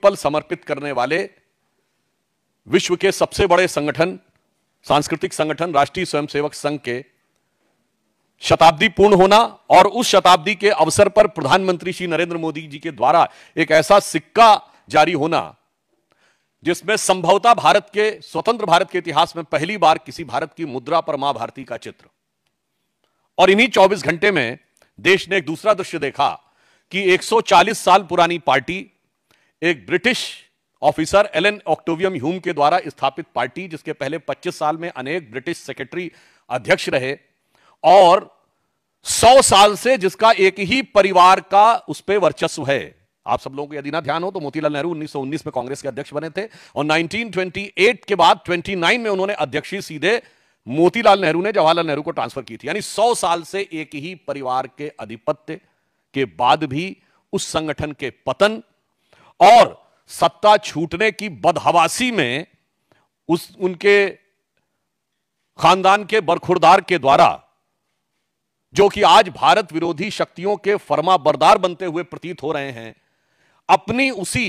पल समर्पित करने वाले विश्व के सबसे बड़े संगठन, सांस्कृतिक संगठन राष्ट्रीय स्वयंसेवक संघ के शताब्दी पूर्ण होना और उस शताब्दी के अवसर पर प्रधानमंत्री श्री नरेंद्र मोदी जी के द्वारा एक ऐसा सिक्का जारी होना जिसमें संभवतः भारत के स्वतंत्र भारत के इतिहास में पहली बार किसी भारत की मुद्रा पर मां भारती का चित्र। और इन्हीं 24 घंटे में देश ने एक दूसरा दृश्य देखा कि 140 साल पुरानी पार्टी, एक ब्रिटिश ऑफिसर एलन ऑक्टेवियम ह्यूम के द्वारा स्थापित पार्टी, जिसके पहले 25 साल में अनेक ब्रिटिश सेक्रेटरी अध्यक्ष रहे और 100 साल से जिसका एक ही परिवार का उस पर वर्चस्व है। आप सब लोगों को यदि ना ध्यान हो तो मोतीलाल नेहरू 1919 में कांग्रेस के अध्यक्ष बने थे और 1928 के बाद 29 में उन्होंने अध्यक्षी सीधे मोतीलाल नेहरू ने जवाहरलाल नेहरू को ट्रांसफर की थी। यानी 100 साल से एक ही परिवार के आधिपत्य के बाद भी उस संगठन के पतन और सत्ता छूटने की बदहवासी में उनके खानदान के बरखुरदार के द्वारा, जो कि आज भारत विरोधी शक्तियों के फरमाबरदार बनते हुए प्रतीत हो रहे हैं, अपनी उसी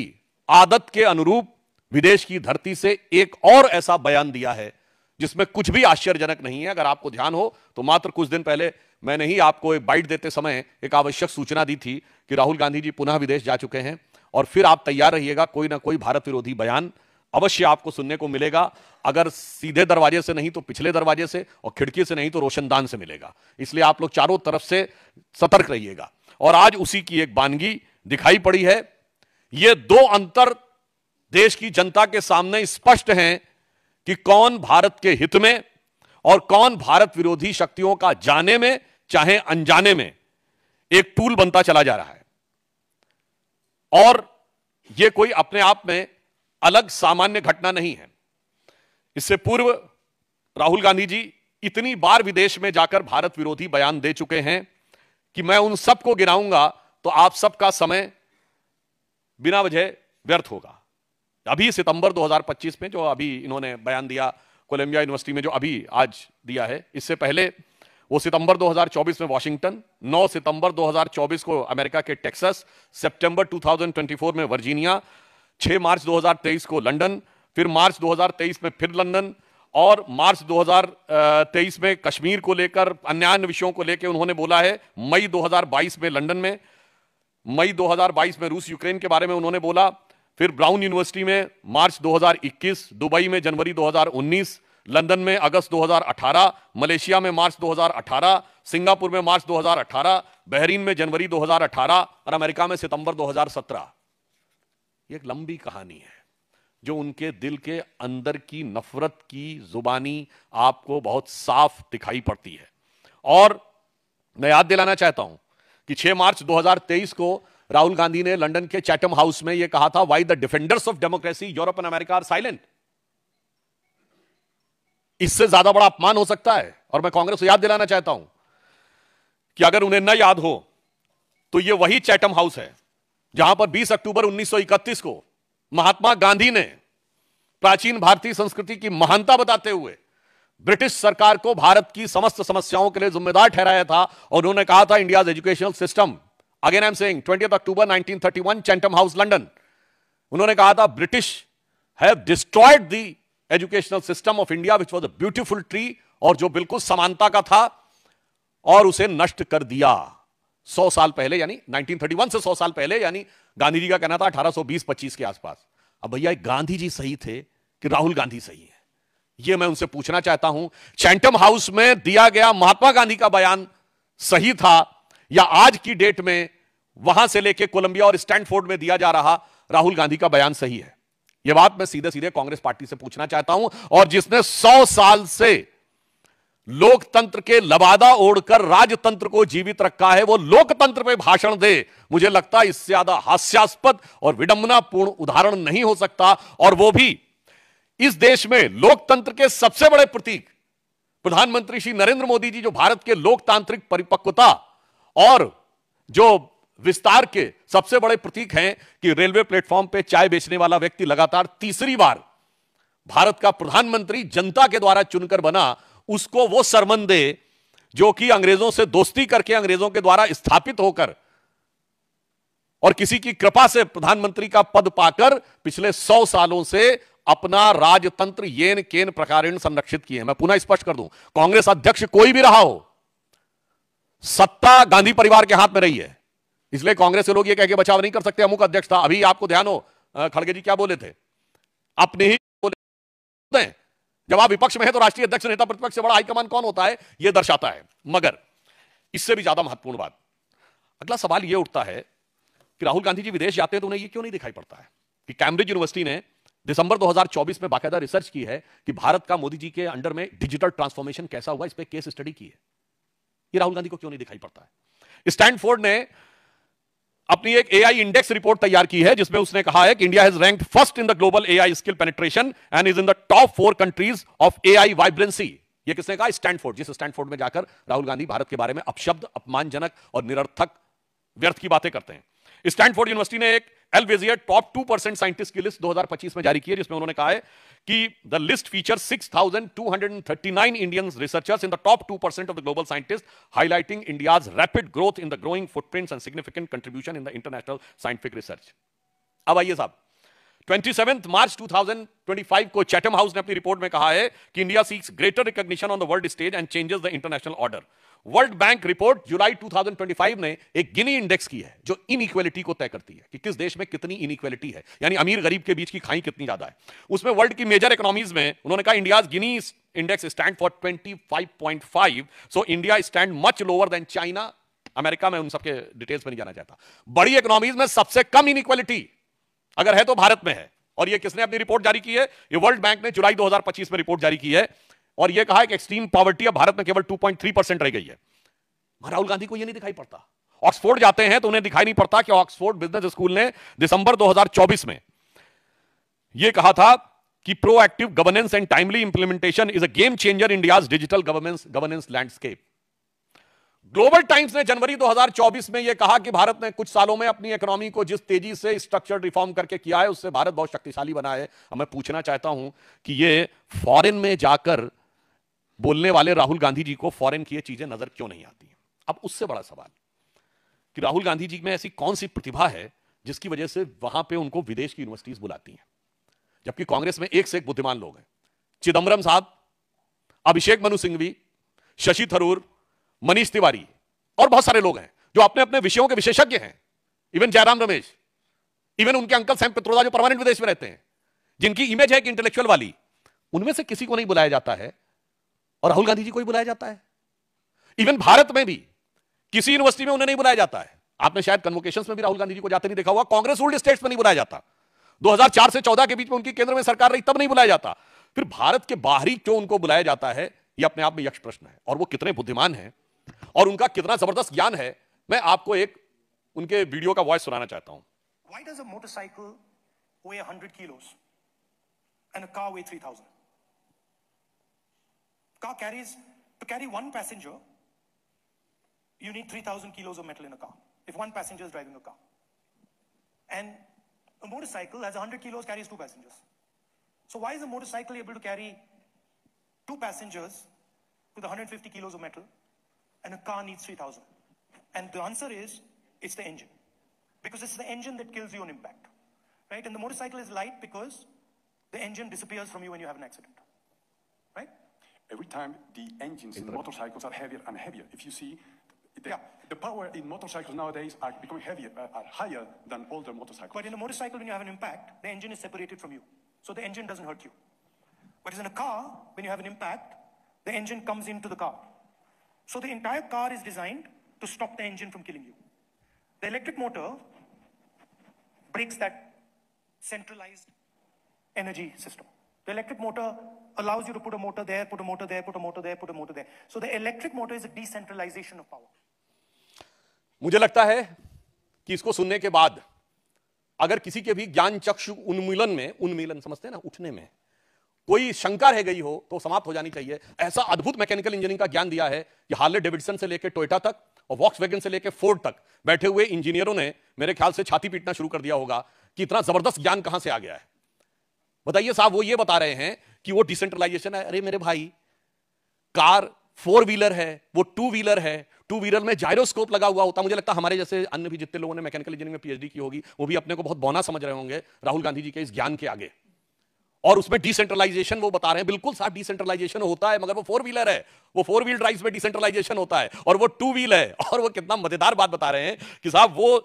आदत के अनुरूप विदेश की धरती से एक और ऐसा बयान दिया है जिसमें कुछ भी आश्चर्यजनक नहीं है। अगर आपको ध्यान हो तो मात्र कुछ दिन पहले मैंने ही आपको एक बाइट देते समय एक आवश्यक सूचना दी थी कि राहुल गांधी जी पुनः विदेश जा चुके हैं और फिर आप तैयार रहिएगा, कोई ना कोई भारत विरोधी बयान अवश्य आपको सुनने को मिलेगा। अगर सीधे दरवाजे से नहीं तो पिछले दरवाजे से और खिड़की से नहीं तो रोशनदान से मिलेगा। इसलिए आप लोग चारों तरफ से सतर्क रहिएगा। और आज उसी की एक वानगी दिखाई पड़ी है। ये दो अंतर देश की जनता के सामने स्पष्ट हैं कि कौन भारत के हित में और कौन भारत विरोधी शक्तियों का जाने में चाहे अनजाने में एक टूल बनता चला जा रहा है। और यह कोई अपने आप में अलग सामान्य घटना नहीं है। इससे पूर्व राहुल गांधी जी इतनी बार विदेश में जाकर भारत विरोधी बयान दे चुके हैं कि मैं उन सबको गिनाऊंगा तो आप सबका समय बिना वजह व्यर्थ होगा। अभी सितंबर 2025 में जो अभी इन्होंने बयान दिया कोलंबिया यूनिवर्सिटी में, जो अभी आज दिया है, इससे पहले वो सितंबर 2024 में वॉशिंगटन, 9 सितंबर 2024 को अमेरिका के टेक्सास, सितंबर 2024 में वर्जीनिया, 6 मार्च 2023 को लंदन, फिर मार्च 2023 में फिर लंदन और मार्च 2023 में कश्मीर को लेकर अन्य विषयों को लेकर उन्होंने बोला है। मई 2022 में लंदन में, मई 2022 में रूस यूक्रेन के बारे में उन्होंने बोला। फिर ब्राउन यूनिवर्सिटी में मार्च 2021, दुबई में जनवरी 2019, लंदन में अगस्त 2018, मलेशिया में मार्च 2018, सिंगापुर में मार्च 2018, बहरीन में जनवरी 2018 और अमेरिका में सितंबर 2017। ये एक लंबी कहानी है जो उनके दिल के अंदर की नफरत की जुबानी आपको बहुत साफ दिखाई पड़ती है। और मैं याद दिलाना चाहता हूं कि 6 मार्च 2023 को राहुल गांधी ने लंदन के चैटम हाउस में यह कहा था, why the defenders of democracy Europe and America are silent. इससे ज्यादा बड़ा अपमान हो सकता है। और मैं कांग्रेस को याद दिलाना चाहता हूं कि अगर उन्हें न याद हो तो यह वही चैटम हाउस है जहां पर 20 अक्टूबर 1931 को महात्मा गांधी ने प्राचीन भारतीय संस्कृति की महानता बताते हुए ब्रिटिश सरकार को भारत की समस्त समस्याओं के लिए जिम्मेदार ठहराया था। और उन्होंने कहा था, India's educational system, again I am saying, 20 October 1931, Chatham house London, उन्होंने कहा था, British have destroyed the educational system of India which was a beautiful tree, और जो बिल्कुल समानता का था, और उसे नष्ट कर दिया 100 साल पहले, यानी 1931 से 100 साल पहले, यानी गांधी जी का कहना था 1820-25 के आसपास। अब भैया गांधी जी सही थे कि राहुल गांधी सही है, यह मैं उनसे पूछना चाहता हूं। चैटम हाउस में दिया गया महात्मा गांधी का बयान सही था या आज की डेट में वहां से लेकर कोलंबिया और स्टैनफोर्ड में दिया जा रहा राहुल गांधी का बयान सही है? यह बात मैं सीधे सीधे कांग्रेस पार्टी से पूछना चाहता हूं। और जिसने 100 साल से लोकतंत्र के लबादा ओढ़कर राजतंत्र को जीवित रखा है, वो लोकतंत्र पे भाषण दे, मुझे लगता है इससे ज्यादा हास्यास्पद और विडंबनापूर्ण उदाहरण नहीं हो सकता। और वो भी इस देश में लोकतंत्र के सबसे बड़े प्रतीक प्रधानमंत्री श्री नरेंद्र मोदी जी, जो भारत के लोकतांत्रिक परिपक्वता और जो विस्तार के सबसे बड़े प्रतीक हैं कि रेलवे प्लेटफॉर्म पे चाय बेचने वाला व्यक्ति लगातार तीसरी बार भारत का प्रधानमंत्री जनता के द्वारा चुनकर बना, उसको वो सरमन दे जो कि अंग्रेजों से दोस्ती करके अंग्रेजों के द्वारा स्थापित होकर और किसी की कृपा से प्रधानमंत्री का पद पाकर पिछले 100 सालों से अपना राजतंत्र येन केन प्रकारेण संरक्षित किए हैं। मैं पुनः स्पष्ट कर दूं, कांग्रेस अध्यक्ष कोई भी रहा हो, सत्ता गांधी परिवार के हाथ में रही है। इसलिए कांग्रेस के लोग ये कह के बचाव नहीं कर सकते अमुक अध्यक्ष था। अभी आपको ध्यान हो खड़गे जी क्या बोले थे, अपने ही बोले। जब आप विपक्ष में है तो राष्ट्रीय अध्यक्ष नेता प्रतिपक्ष से बड़ा हाईकमान कौन होता है, यह दर्शाता है। मगर इससे भी ज्यादा महत्वपूर्ण बात, अगला सवाल यह उठता है कि राहुल गांधी जी विदेश जाते हैं तो उन्हें यह क्यों नहीं दिखाई पड़ता है कि कैम्ब्रिज यूनिवर्सिटी ने दिसंबर 2024 में बाकायदा रिसर्च की है कि भारत का मोदी जी के अंडर में डिजिटल ट्रांसफॉर्मेशन कैसा हुआ, इस पर केस स्टडी की है। ये राहुल गांधी को क्यों नहीं दिखाई पड़ता है। स्टैनफोर्ड ने अपनी एक एआई इंडेक्स रिपोर्ट तैयार की है जिसमें उसने कहा है कि India has ranked first in the global AI skill penetration and is in the top 4 countries of AI vibrancy. ये किसने कहा, स्टैनफोर्ड। जिस स्टैनफोर्ड में जाकर राहुल गांधी भारत के बारे में अपशब्द, अपमानजनक और निरर्थक व्यर्थ की बातें करते हैं। स्टैनफोर्ड यूनिवर्सिटी ने एक एल्वेजियर टॉप 2% साइंटिस्ट की लिस्ट 2025 में जारी की है जिसमें उन्होंने कहा है कि the list feature 6,239 Indian researchers in the top 2% of the global scientist, highlighting India's rapid growth in the growing footprints and significant contribution in the international scientific research. अब आइए साहब, 27 मार्च 2025 को चैटम हाउस ने अपनी रिपोर्ट में कहा है कि India seeks greater recognition on the world stage and changes the international order. World bank report जुलाई 2025 ने एक गिनी इंडेक्स की है जो इनइक्वालिटी को तय करती है कि किस देश में कितनी इनइक्वालिटी है, यानी अमीर गरीब के बीच की खाई कितनी ज्यादा है। उसमें वर्ल्ड की मेजर इकोनॉमीज में उन्होंने कहा India's Gini index stand for 25.5, so India stand much lower than China, America में। उन सबके डिटेल्स में नहीं जाना चाहता। बड़ी इकोनॉमीज में सबसे कम इनइक्वालिटी अगर है तो भारत में है। और ये किसने अपनी रिपोर्ट जारी की है, ये वर्ल्ड बैंक ने जुलाई 2025 में रिपोर्ट जारी की है और ये कहा है कि एक्सट्रीम पॉवर्टी अब भारत में केवल 2.3% रह गई है। राहुल गांधी को यह नहीं दिखाई पड़ता। ऑक्सफोर्ड जाते हैं तो उन्हें दिखाई नहीं पड़ता कि ऑक्सफोर्ड बिजनेस स्कूल ने दिसंबर 2024 में यह कहा था कि proactive governance and timely implementation is a game changer India's digital governance landscape. Global times ने जनवरी 2024 में यह कहा कि भारत ने कुछ सालों में अपनी इकोनॉमी को जिस तेजी से स्ट्रक्चर रिफॉर्म करके किया है उससे भारत बहुत शक्तिशाली बना है। अब मैं पूछना चाहता हूं कि यह फॉरेन में जाकर बोलने वाले राहुल गांधी जी को फॉरेन की ये चीजें नजर क्यों नहीं आती। अब उससे बड़ा सवाल कि राहुल गांधी जी में ऐसी कौन सी प्रतिभा है जिसकी वजह से वहां पे उनको विदेश की यूनिवर्सिटीज बुलाती हैं, जबकि कांग्रेस में एक से एक बुद्धिमान लोग हैं। चिदम्बरम साहब, अभिषेक मनु सिंघवी, शशि थरूर, मनीष तिवारी और बहुत सारे लोग हैं जो अपने अपने विषयों के विशेषज्ञ हैं। इवन जयराम रमेश, इवन उनके अंकल सैम पित्रोदा जो परमानेंट विदेश में रहते हैं, जिनकी इमेज है कि इंटेलेक्चुअल वाली, उनमें से किसी को नहीं बुलाया जाता है और राहुल गांधी जी को ही बुलाया जाता है। इवन भारत में भी किसी यूनिवर्सिटी में उन्हें नहीं बुलाया जाता है। आपने शायद कन्वोकेशंस में भी राहुल गांधी जी को जाते नहीं देखा हुआ। कांग्रेस रूल्ड स्टेट्स में नहीं बुलाया जाता। 2004 से 14 के बीच में उनकी केंद्र में सरकार रही तब नहीं बुलाया जाता। फिर भारत के बाहरी क्यों उनको बुलाया जाता है, यह अपने आप में यक्ष प्रश्न है। और वो कितने बुद्धिमान हैं और उनका कितना जबरदस्त ज्ञान है, मैं आपको एक उनके वीडियो का वॉइस सुनाना चाहता हूं। Why does a motorcycle weigh 100 kilos and a car weigh 3,000? Car carries, to carry one passenger, you need 3,000 kilos of metal in a car, if one passenger is driving a car. And a motorcycle has 100 kilos, carries two passengers. So why is a motorcycle able to carry two passengers with 150 kilos of metal and a car needs 3,000? And the answer is, it's the engine. Because it's the engine that kills you on impact, right? And the motorcycle is light because the engine disappears from you when you have an accident, right? Every time the engines in the motorcycles are heavier and heavier. If you see, the power in motorcycles nowadays are becoming heavier, are higher than older motorcycles. But in a motorcycle, when you have an impact, the engine is separated from you. So the engine doesn't hurt you. But in a car, when you have an impact, the engine comes into the car. So the entire car is designed to stop the engine from killing you. The electric motor breaks that centralized energy system. The electric motor allows you to put a motor there, put a motor there, put a motor there, put a motor there. So the electric motor is a decentralization of power. मुझे लगता है कि इसको सुनने के बाद अगर किसी के भी ज्ञान चक्षु उन्मीलन समझते हैं ना, उठने में कोई शंका रह गई हो तो समाप्त हो जानी चाहिए। ऐसा अद्भुत मैकेनिकल इंजीनियरिंग का ज्ञान दिया है कि हार्ले डेविडसन से लेकर टोयोटा तक और वॉक्सवैगन से लेकर फोर्ड तक बैठे हुए इंजीनियरों ने मेरे ख्याल से छाती पीटना शुरू कर दिया होगा कि इतना जबरदस्त ज्ञान कहां से आ गया है। बताइए साहब, वो ये बता रहे हैं कि वो डिसेंट्रलाइजेशन है। अरे मेरे भाई, कार 4 व्हीलर है, वो 2 व्हीलर है, टू व्हीलर में जायरोस्कोप लगा हुआ होता। मुझे लगता है हमारे जैसे अन्य भी जितने लोगों ने मैकेनिकल इंजीनियरिंग में पीएचडी की होगी वो भी अपने को बहुत बौना समझ रहे होंगे राहुल गांधी जी के इस ज्ञान के आगे। और उसमें डिसेंट्रलाइजेशन वो बता रहे हैं, बिल्कुल साफ डिसेंट्रलाइजेशन होता है, मगर वो 4 व्हीलर है, वो 4 व्हील ड्राइव में डिसेंट्रलाइजेशन होता है, और वो 2 व्हील है। और वो कितना मजेदार बात बता रहे हैं कि साहब वो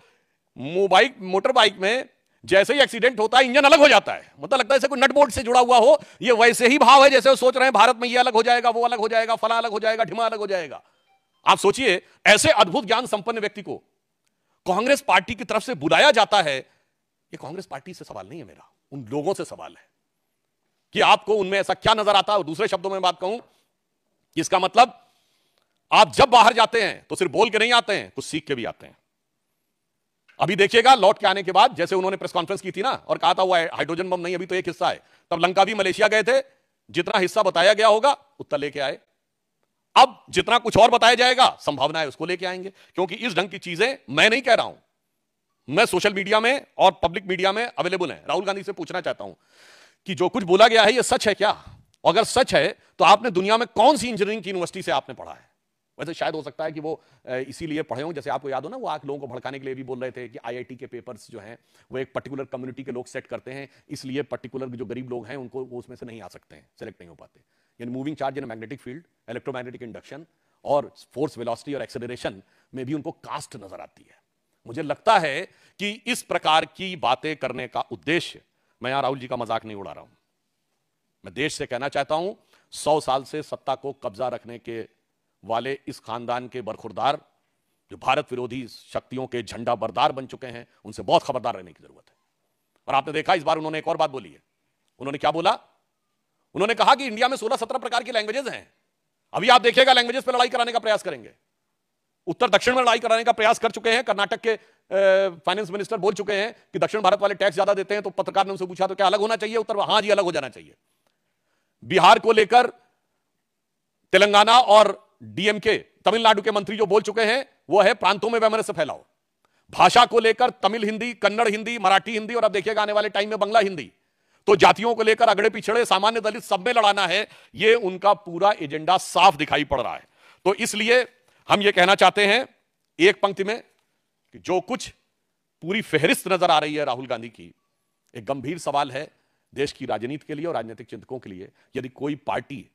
मोटर बाइक में जैसे ही एक्सीडेंट होता है इंजन अलग हो जाता है, मतलब लगता है जैसे कोई नट बोल्ट से जुड़ा हुआ हो। ये वैसे ही भाव है जैसे वो सोच रहे हैं भारत में ये अलग हो जाएगा, वो अलग हो जाएगा, फला अलग हो जाएगा, ढिमा अलग हो जाएगा। आप सोचिए ऐसे अद्भुत ज्ञान संपन्न व्यक्ति को कांग्रेस पार्टी की तरफ से बुलाया जाता है। ये कांग्रेस पार्टी से सवाल नहीं है मेरा, उन लोगों से सवाल है कि आपको उनमें ऐसा क्या नजर आता है। और दूसरे शब्दों में बात कहूं, इसका मतलब आप जब बाहर जाते हैं तो सिर्फ बोल के नहीं आते हैं, कुछ सीख के भी आते हैं। अभी देखिएगा लौट के आने के बाद, जैसे उन्होंने प्रेस कॉन्फ्रेंस की थी ना और कहा था वो हाइड्रोजन बम नहीं अभी तो एक हिस्सा है, तब लंका भी मलेशिया गए थे, जितना हिस्सा बताया गया होगा उतना लेके आए। अब जितना कुछ और बताया जाएगा संभावना है उसको लेके आएंगे, क्योंकि इस ढंग की चीजें मैं नहीं कह रहा हूं, मैं सोशल मीडिया में और पब्लिक मीडिया में अवेलेबल है। राहुल गांधी से पूछना चाहता हूं कि जो कुछ बोला गया है ये सच है क्या? अगर सच है तो आपने दुनिया में कौन सी इंजीनियरिंग की यूनिवर्सिटी से आपने पढ़ा है? वैसे शायद हो सकता है कि वो इसीलिए पढ़े हों, जैसे आपको याद हो ना वो आप लोगों को भड़काने के लिए भी बोल रहे थे कि आईआईटी के पेपर्स जो हैं वो एक पर्टिकुलर कम्युनिटी के लोग सेट करते हैं, इसलिए पर्टिकुलर जो गरीब लोग हैं उनको वो उसमें से नहीं आ सकते हैं, सेलेक्ट नहीं हो पाते। यानी moving charge in magnetic field, electromagnetic induction और फोर्स वेलोसिटी और एक्सेलरेशन में भी उनको कास्ट नजर आती है। मुझे लगता है कि इस प्रकार की बातें करने का उद्देश्य, मैं यहां राहुल जी का मजाक नहीं उड़ा रहा हूं, मैं देश से कहना चाहता हूं 100 साल से सत्ता को कब्जा रखने के वाले इस खानदान के बरखुरदार जो भारत विरोधी शक्तियों के झंडा बरदार बन चुके हैं, उनसे बहुत खबरदार रहने की जरूरत है। और आपने देखा इस बार उन्होंने एक और बात बोली है। उन्होंने क्या बोला? उन्होंने कहा कि इंडिया में 16-17 प्रकार की लैंग्वेजेस हैं। अभी आप देखिएगा लैंग्वेजेस पर लड़ाई कराने का प्रयास करेंगे। उत्तर दक्षिण में लड़ाई कराने का प्रयास कर चुके हैं। कर्नाटक के फाइनेंस मिनिस्टर बोल चुके हैं कि दक्षिण भारत वाले टैक्स ज्यादा देते हैं, तो पत्रकार ने उनसे पूछा तो क्या अलग होना चाहिए? उत्तर हां जी अलग हो जाना चाहिए। बिहार को लेकर तेलंगाना और डीएमके तमिलनाडु के मंत्री जो बोल चुके हैं वो है प्रांतों में वैमनस्य फैलाओ। भाषा को लेकर तमिल हिंदी, कन्नड़ हिंदी, मराठी हिंदी और अब देखिएगा आने वाले टाइम में बंगला हिंदी। तो जातियों को लेकर अगड़े पिछड़े सामान्य दलित सब में लड़ाना है, ये उनका पूरा एजेंडा साफ दिखाई पड़ रहा है। तो इसलिए हम ये कहना चाहते हैं एक पंक्ति में कि जो कुछ पूरी फहरिस्त नजर आ रही है राहुल गांधी की, एक गंभीर सवाल है देश की राजनीति के लिए और राजनीतिक चिंतकों के लिए। यदि कोई पार्टी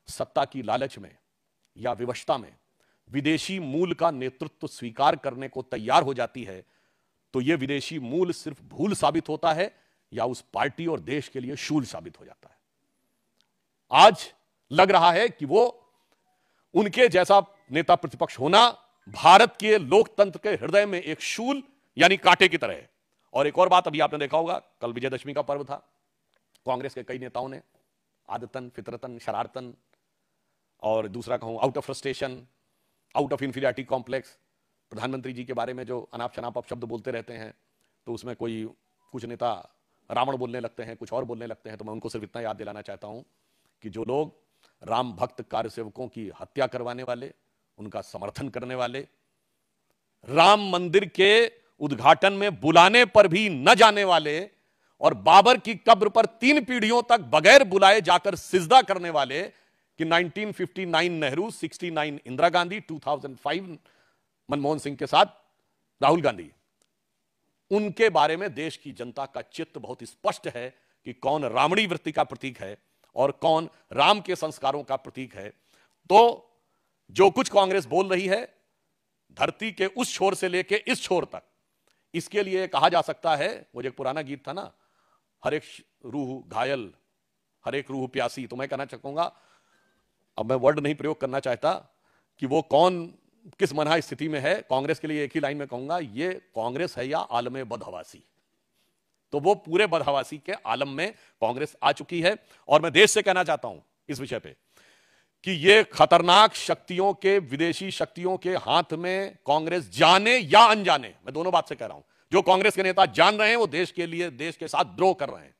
सत्ता की लालच में या विवशता में विदेशी मूल का नेतृत्व स्वीकार करने को तैयार हो जाती है तो यह विदेशी मूल सिर्फ भूल साबित होता है या उस पार्टी और देश के लिए शूल साबित हो जाता है। आज लग रहा है कि वो उनके जैसा नेता प्रतिपक्ष होना भारत के लोकतंत्र के हृदय में एक शूल यानी कांटे की तरह है। और एक और बात अभी आपने देखा होगा, कल विजयदशमी का पर्व था, कांग्रेस के कई नेताओं ने आदतन, फितरतन, शरारतन और दूसरा कहूं out of frustration, out of inferiority complex, प्रधानमंत्री जी के बारे में जो अनाप शनाप आप शब्द बोलते रहते हैं तो उसमें कुछ नेता रावण बोलने लगते हैं, कुछ और बोलने लगते हैं। तो मैं उनको सिर्फ इतना याद दिलाना चाहता हूं कि जो लोग राम भक्त कार्यसेवकों की हत्या करवाने वाले, उनका समर्थन करने वाले, राम मंदिर के उद्घाटन में बुलाने पर भी न जाने वाले और बाबर की कब्र पर 3 पीढ़ियों तक बगैर बुलाए जाकर सिजदा करने वाले कि 1959 नेहरू, 69 इंदिरा गांधी, 2005 मनमोहन सिंह के साथ राहुल गांधी, उनके बारे में देश की जनता का चित्त बहुत स्पष्ट है कि कौन रावणी वृत्ति का प्रतीक है और कौन राम के संस्कारों का प्रतीक है। तो जो कुछ कांग्रेस बोल रही है धरती के उस छोर से लेके इस छोर तक, इसके लिए कहा जा सकता है, वो जो एक पुराना गीत था ना, हर एक रूह घायल हर एक रूह प्यासी। तो मैं कहना चाहूंगा, अब मैं वर्ड नहीं प्रयोग करना चाहता कि वो कौन किस मनहा स्थिति में है। कांग्रेस के लिए एक ही लाइन में कहूंगा, ये कांग्रेस है या आलम बदहवासी। तो वो पूरे बदहवासी के आलम में कांग्रेस आ चुकी है। और मैं देश से कहना चाहता हूं इस विषय पे कि ये खतरनाक शक्तियों के, विदेशी शक्तियों के हाथ में कांग्रेस जाने या अनजाने, मैं दोनों बात से कह रहा हूं, जो कांग्रेस के नेता जान रहे हैं वो देश के लिए, देश के साथ द्रोह कर रहे हैं।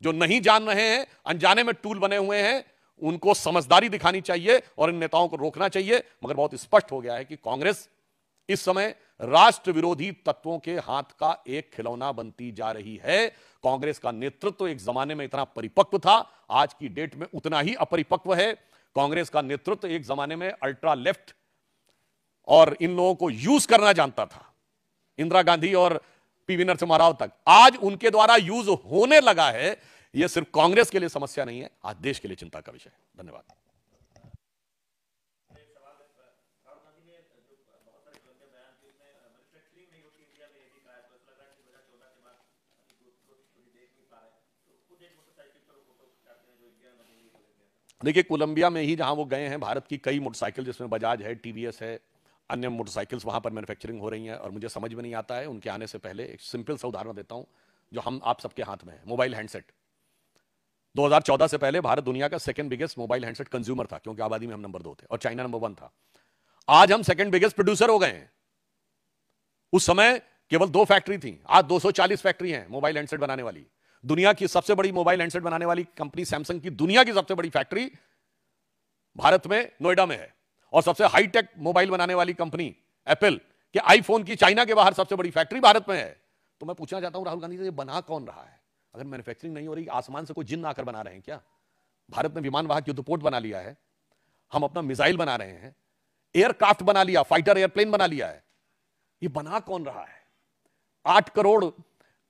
जो नहीं जान रहे हैं, अनजाने में टूल बने हुए हैं, उनको समझदारी दिखानी चाहिए और इन नेताओं को रोकना चाहिए। मगर बहुत स्पष्ट हो गया है कि कांग्रेस इस समय राष्ट्र विरोधी तत्वों के हाथ का एक खिलौना बनती जा रही है। कांग्रेस का नेतृत्व एक जमाने में इतना परिपक्व था, आज की डेट में उतना ही अपरिपक्व है। कांग्रेस का नेतृत्व एक जमाने में अल्ट्रा लेफ्ट और इन लोगों को यूज करना जानता था, इंदिरा गांधी और पीवी नरसिम्हा राव तक, आज उनके द्वारा यूज होने लगा है। यह सिर्फ कांग्रेस के लिए समस्या नहीं है, आज देश के लिए चिंता का विषय है। धन्यवाद। देखिए, कोलंबिया में ही जहां वो गए हैं, भारत की कई मोटरसाइकिल, जिसमें बजाज है, टीवीएस है, अन्य मोटरसाइकिल्स वहां पर मैन्युफैक्चरिंग हो रही हैं। और मुझे समझ में नहीं आता है, उनके आने से पहले एक सिंपल सा उदाहरण देता हूं जो हम आप सबके हाथ में है, मोबाइल हैंडसेट। 2014 से पहले भारत दुनिया का second biggest mobile handset consumer था, क्योंकि आबादी में हम नंबर 2 थे और चाइना नंबर 1 था। आज हम सेकंड बिगेस्ट प्रोड्यूसर हो गए हैं। उस समय केवल 2 फैक्ट्री थी, आज 240 फैक्ट्री हैं मोबाइल हैंडसेट बनाने वाली। दुनिया की सबसे बड़ी मोबाइल हैंडसेट बनाने वाली कंपनी सैमसंग की दुनिया की सबसे बड़ी फैक्ट्री भारत में नोएडा में है। और सबसे हाईटेक मोबाइल बनाने वाली कंपनी एप्पल के आईफोन की चाइना के बाहर सबसे बड़ी फैक्ट्री भारत में है। तो मैं पूछना चाहता हूं राहुल गांधी से, ये बना कौन रहा है? अगर मैन्युफैक्चरिंग नहीं हो रही, आसमान से कोई जिन्न आकर बना रहे हैं क्या? भारत ने विमान वाहक युद्धपोत बना लिया है, हम अपना मिसाइल बना रहे हैं, एयरक्राफ्ट बना लिया, फाइटर एयरप्लेन बना लिया है। ये बना कौन रहा है? 8 करोड़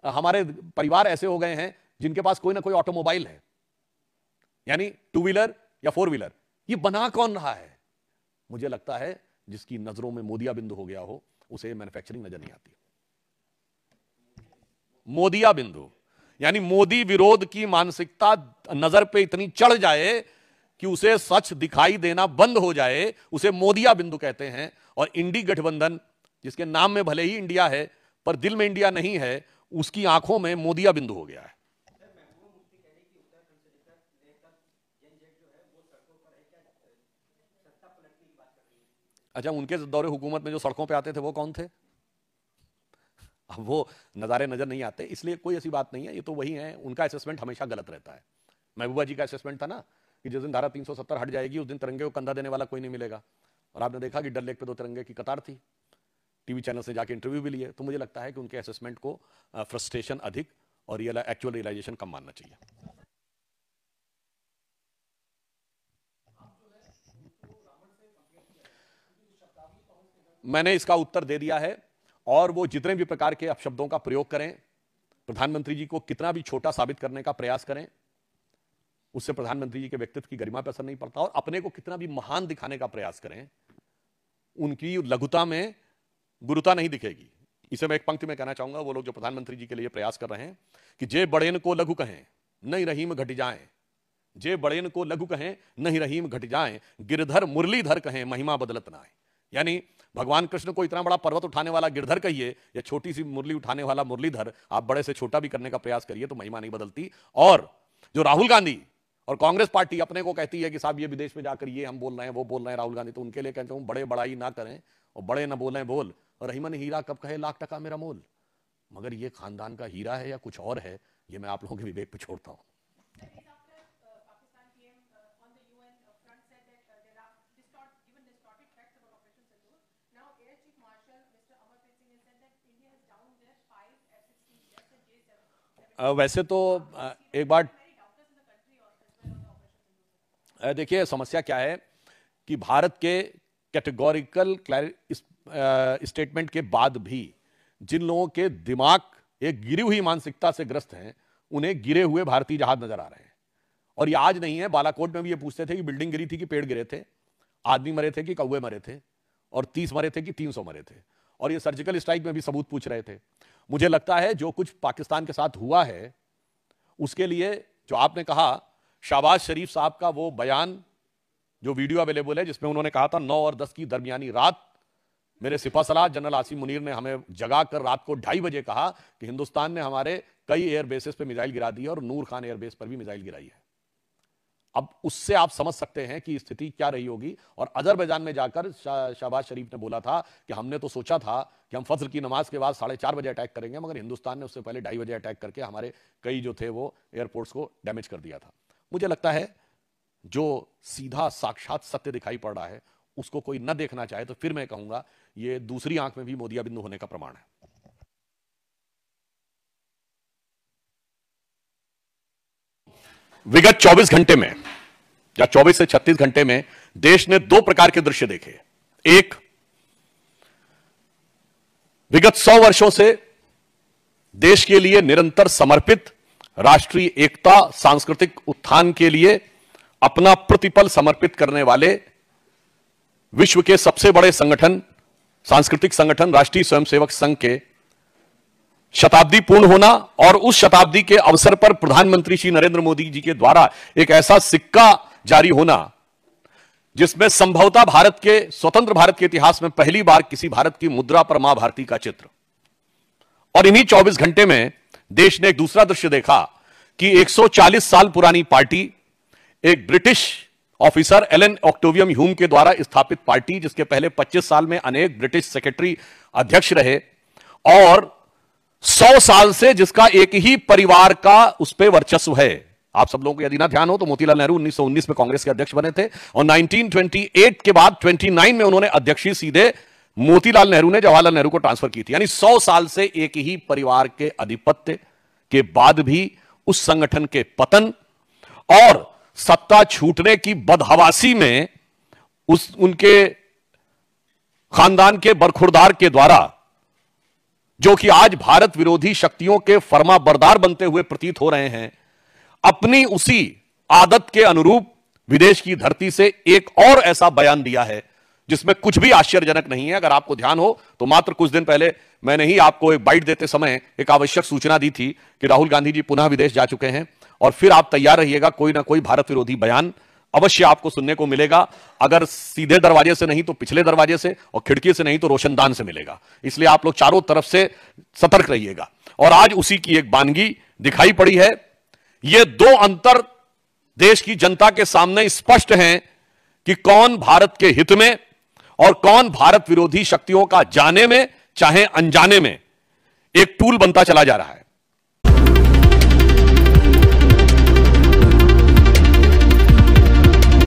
हमारे परिवार ऐसे हो गए हैं जिनके पास कोई ना कोई ऑटोमोबाइल है, यानी 2 व्हीलर या 4 व्हीलर। ये बना कौन रहा है? मुझे लगता है जिसकी नजरों में मोदिया बिंदु हो गया हो, उसे मैन्युफैक्चरिंग नजर नहीं आती। मोदिया बिंदु यानी मोदी विरोध की मानसिकता नजर पे इतनी चढ़ जाए कि उसे सच दिखाई देना बंद हो जाए, उसे मोदिया बिंदु कहते हैं। और इंडी गठबंधन, जिसके नाम में भले ही इंडिया है पर दिल में इंडिया नहीं है, उसकी आंखों में मोदिया बिंदु हो गया है। अच्छा, उनके दौरे हुकूमत में जो सड़कों पे आते थे वो कौन थे? अब वो नज़ारे नजर नहीं आते, इसलिए कोई ऐसी बात नहीं है। ये तो वही है, उनका असेसमेंट हमेशा गलत रहता है। महबूबा जी का असेसमेंट था ना कि जिस दिन धारा 370 हट जाएगी उस दिन तिरंगे को कंधा देने वाला कोई नहीं मिलेगा। और आपने देखा कि डल लेक पे 2 तिरंगे की कतार थी। टीवी चैनल से जाके इंटरव्यू भी लिए। तो मुझे लगता है कि उनके असेसमेंट को फ्रस्ट्रेशन अधिक और एक्चुअल रियलाइजेशन कम मानना चाहिए। मैंने इसका उत्तर दे दिया है। और वो जितने भी प्रकार के अपशब्दों का प्रयोग करें, प्रधानमंत्री जी को कितना भी छोटा साबित करने का प्रयास करें, उससे प्रधानमंत्री जी के व्यक्तित्व की गरिमा पर असर नहीं पड़ता। और अपने को कितना भी महान दिखाने का प्रयास करें, उनकी लघुता में गुरुता नहीं दिखेगी। इसे मैं एक पंक्ति में कहना चाहूंगा, वो लोग जो प्रधानमंत्री जी के लिए प्रयास कर रहे हैं कि जे बड़ेन को लघु कहें नहीं रहीम घट जाएं, जे बड़ेन को लघु कहें नहीं रहीम घट जाएं, गिरधर मुरलीधर कहें महिमा बदलत ना आए। यानी भगवान कृष्ण को इतना बड़ा पर्वत उठाने वाला गिरधर कहिए या छोटी सी मुरली उठाने वाला मुरलीधर, आप बड़े से छोटा भी करने का प्रयास करिए तो महिमा नहीं बदलती। और जो राहुल गांधी और कांग्रेस पार्टी अपने को कहती है कि साहब ये विदेश में जाकर ये हम बोल रहे हैं, वो बोल रहे हैं राहुल गांधी, तो उनके लिए कहता हूं बड़े बड़ाई ना करें और बड़े ना बोलें बोल। और रहीमन हीरा कब कहे लाख टका मेरा मोल। मगर ये खानदान का हीरा है या कुछ और है, ये मैं आप लोगों के विवेक पे छोड़ता हूं। वैसे तो एक बार देखिए, समस्या क्या है कि भारत के कैटेगोरिकल स्टेटमेंट के बाद भी जिन लोगों के दिमाग एक गिरी हुई मानसिकता से ग्रस्त हैं, उन्हें गिरे हुए भारतीय जहाज नजर आ रहे हैं। और ये आज नहीं है, बालाकोट में भी ये पूछते थे कि बिल्डिंग गिरी थी कि पेड़ गिरे थे, आदमी मरे थे कि कौवे मरे थे, और 30 मरे थे कि 300 मरे थे। और ये सर्जिकल स्ट्राइक में भी सबूत पूछ रहे थे। मुझे लगता है जो कुछ पाकिस्तान के साथ हुआ है, उसके लिए जो आपने कहा, शहबाज शरीफ साहब का वो बयान जो वीडियो अवेलेबल है, जिसमें उन्होंने कहा था 9 और 10 की दरमियानी रात मेरे सिपा सलार जनरल आसिम मुनीर ने हमें जगा कर रात को 2:30 बजे कहा कि हिंदुस्तान ने हमारे कई एयर बेसेस पे मिसाइल गिरा दी है और नूर खान एयरबेस पर भी मिसाइल गिराई है। अब उससे आप समझ सकते हैं कि स्थिति क्या रही होगी। और अजरबैजान में जाकर शहबाज शरीफ ने बोला था कि हमने तो सोचा था कि हम फज्र की नमाज के बाद 4:30 बजे अटैक करेंगे, मगर हिंदुस्तान ने उससे पहले 2:30 बजे अटैक करके हमारे कई जो थे वो एयरपोर्ट्स को डैमेज कर दिया था। मुझे लगता है जो सीधा साक्षात सत्य दिखाई पड़ रहा है, उसको कोई न देखना चाहे तो फिर मैं कहूंगा ये दूसरी आंख में भी मोदिया बिंदु होने का प्रमाण है। विगत 24 घंटे में या 24 से 36 घंटे में देश ने 2 प्रकार के दृश्य देखे। एक, विगत 100 वर्षों से देश के लिए निरंतर समर्पित, राष्ट्रीय एकता, सांस्कृतिक उत्थान के लिए अपना प्रतिपल समर्पित करने वाले विश्व के सबसे बड़े संगठन, सांस्कृतिक संगठन राष्ट्रीय स्वयंसेवक संघ के शताब्दी पूर्ण होना और उस शताब्दी के अवसर पर प्रधानमंत्री श्री नरेंद्र मोदी जी के द्वारा एक ऐसा सिक्का जारी होना जिसमें संभवतः भारत के, स्वतंत्र भारत के इतिहास में पहली बार किसी भारत की मुद्रा पर मां भारती का चित्र। और इन्हीं 24 घंटे में देश ने एक दूसरा दृश्य देखा कि 140 साल पुरानी पार्टी, एक ब्रिटिश ऑफिसर एलन ऑक्टेवियम ह्यूम के द्वारा स्थापित पार्टी, जिसके पहले 25 साल में अनेक ब्रिटिश सेक्रेटरी अध्यक्ष रहे, और 100 साल से जिसका एक ही परिवार का उस पर वर्चस्व है। आप सब लोगों को यदि ना ध्यान हो तो मोतीलाल नेहरू 1919 में कांग्रेस के अध्यक्ष बने थे और 1928 के बाद 29 में उन्होंने अध्यक्षीय सीधे मोतीलाल नेहरू ने जवाहरलाल नेहरू को ट्रांसफर की थी। यानी 100 साल से एक ही परिवार के आधिपत्य के बाद भी उस संगठन के पतन और सत्ता छूटने की बदहवासी में उनके खानदान के बरखुरदार के द्वारा, जो कि आज भारत विरोधी शक्तियों के फरमाबरदार बनते हुए प्रतीत हो रहे हैं, अपनी उसी आदत के अनुरूप विदेश की धरती से एक और ऐसा बयान दिया है जिसमें कुछ भी आश्चर्यजनक नहीं है। अगर आपको ध्यान हो तो मात्र कुछ दिन पहले मैंने ही आपको एक बाइट देते समय एक आवश्यक सूचना दी थी कि राहुल गांधी जी पुनः विदेश जा चुके हैं और फिर आप तैयार रहिएगा, कोई ना कोई भारत विरोधी बयान अवश्य आपको सुनने को मिलेगा। अगर सीधे दरवाजे से नहीं तो पिछले दरवाजे से, और खिड़की से नहीं तो रोशनदान से मिलेगा। इसलिए आप लोग चारों तरफ से सतर्क रहिएगा। और आज उसी की एक बानगी दिखाई पड़ी है। ये दो अंतर देश की जनता के सामने स्पष्ट हैं कि कौन भारत के हित में और कौन भारत विरोधी शक्तियों का जाने में चाहे अनजाने में एक टूल बनता चला जा रहा है।